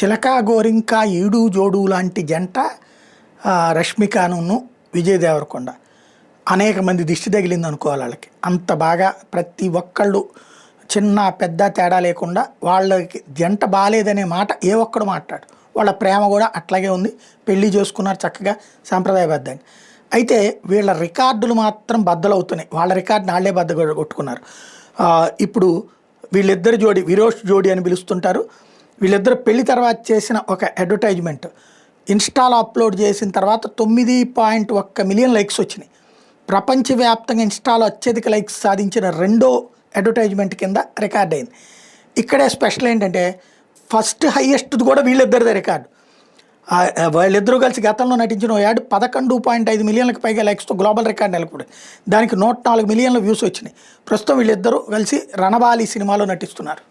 చిలక గోరింక ఈడు జోడు లాంటి జంట రష్మికను విజయ్ దేవరకొండ అనేక మంది దిష్టి తగిలింది అనుకోవాలి వాళ్ళకి. అంత బాగా ప్రతి ఒక్కళ్ళు చిన్న పెద్ద తేడా లేకుండా వాళ్ళకి జంట బాగాలేదనే మాట ఏ ఒక్కడు మాట్లాడు. వాళ్ళ ప్రేమ కూడా అట్లాగే ఉంది, పెళ్లి చేసుకున్నారు చక్కగా సాంప్రదాయబద్ధంగా. అయితే వీళ్ళ రికార్డులు మాత్రం బద్దలవుతున్నాయి. వాళ్ళ రికార్డుని వాళ్ళే బద్ద కొట్టుకున్నారు. ఇప్పుడు వీళ్ళిద్దరు జోడి విరోష్ జోడి అని పిలుస్తుంటారు. వీళ్ళిద్దరు పెళ్లి తర్వాత చేసిన ఒక అడ్వర్టైజ్మెంట్ ఇన్స్టాలో అప్లోడ్ చేసిన తర్వాత 9.1 మిలియన్ లైక్స్ వచ్చినాయి. ప్రపంచవ్యాప్తంగా ఇన్స్టాలో అత్యధిక లైక్స్ సాధించిన రెండో అడ్వర్టైజ్మెంట్ కింద రికార్డ్ అయింది. ఇక్కడే స్పెషల్ ఏంటంటే ఫస్ట్ హైయెస్ట్ కూడా వీళ్ళిద్దరిదే రికార్డు. వాళ్ళిద్దరూ కలిసి గతంలో నటించిన ఓ యాడ్ 11.5 మిలియన్లకు పైగా లైక్స్తో గ్లోబల్ రికార్డు నెలకొంది. దానికి 104 మిలియన్ల వ్యూస్ వచ్చినాయి. ప్రస్తుతం వీళ్ళిద్దరూ కలిసి రణబాలి సినిమాలో నటిస్తున్నారు.